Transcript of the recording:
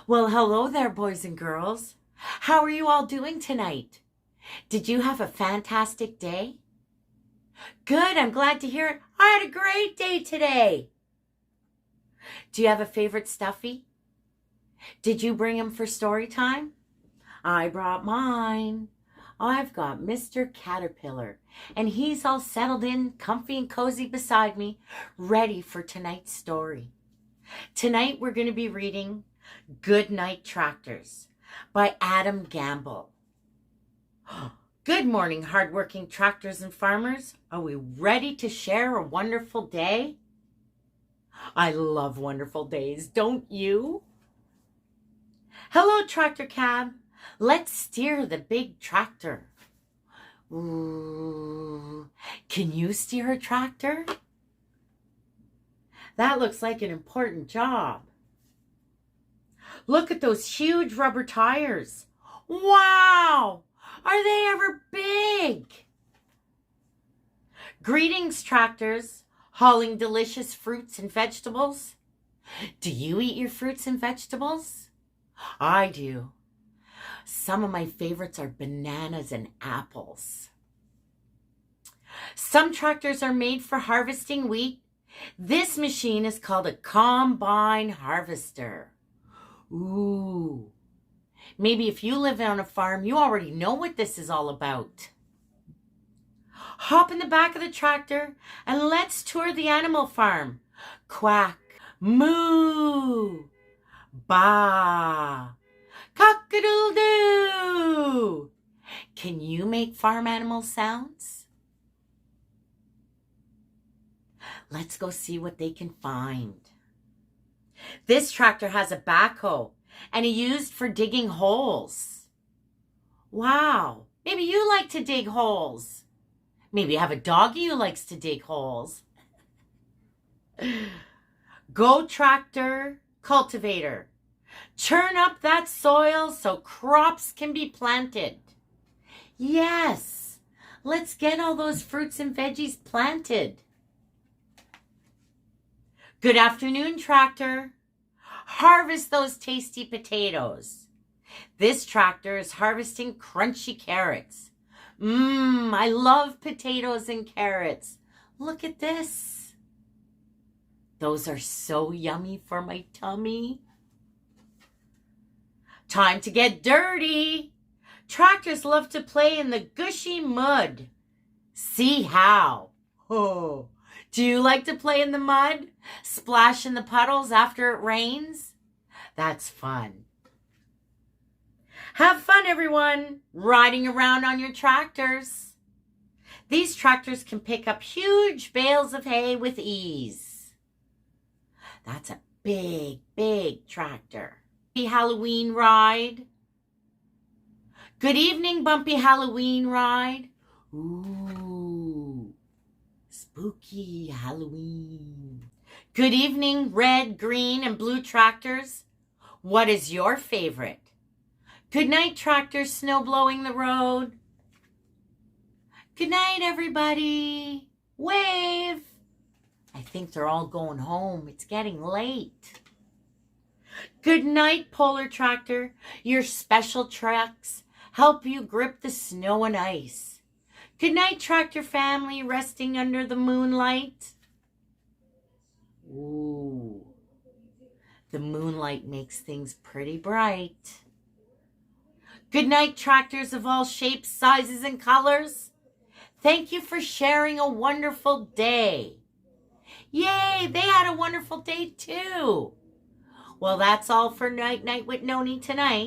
Well, hello there, boys and girls. How are you all doing tonight? Did you have a fantastic day? Good, I'm glad to hear it. I had a great day today. Do you have a favorite stuffy? Did you bring him for story time? I brought mine. I've got Mr. Caterpillar, and he's all settled in, comfy and cozy beside me, ready for tonight's story. Tonight we're going to be reading Good Night Tractors by Adam Gamble. Good morning, hardworking tractors and farmers. Are we ready to share a wonderful day? I love wonderful days, don't you? Hello, tractor cab. Let's steer the big tractor. Ooh, can you steer a tractor? That looks like an important job. Look at those huge rubber tires. Wow! Are they ever big? Greetings, tractors, hauling delicious fruits and vegetables. Do you eat your fruits and vegetables? I do. Some of my favorites are bananas and apples. Some tractors are made for harvesting wheat. This machine is called a combine harvester. Ooh. Maybe if you live on a farm, you already know what this is all about. Hop in the back of the tractor and let's tour the animal farm. Quack, moo, baa, cock-a-doodle-doo. Can you make farm animal sounds? Let's go see what they can find. This tractor has a backhoe and it's used for digging holes. Wow, maybe you like to dig holes. Maybe you have a doggy who likes to dig holes. Go tractor, cultivator. Churn up that soil so crops can be planted. Yes, let's get all those fruits and veggies planted. Good afternoon, tractor. Harvest those tasty potatoes. This tractor is harvesting crunchy carrots. I love potatoes and carrots. Look at this. Those are so yummy for my tummy. Time to get dirty. Tractors love to play in the gushy mud. See how. Oh. Do you like to play in the mud? Splash in the puddles after it rains? That's fun. Have fun, everyone, riding around on your tractors. These tractors can pick up huge bales of hay with ease. That's a big, big tractor. Bumpy Halloween ride. Good evening, Bumpy Halloween ride. Ooh. Spooky Halloween. Good evening, red, green, and blue tractors. What is your favorite? Good night, tractors snow blowing the road. Good night, everybody. Wave. I think they're all going home. It's getting late. Good night, polar tractor. Your special trucks help you grip the snow and ice. Good night, tractor family, resting under the moonlight. Ooh, the moonlight makes things pretty bright. Good night, tractors of all shapes, sizes, and colors. Thank you for sharing a wonderful day. Yay, they had a wonderful day too. Well, that's all for Night Night with Noni tonight.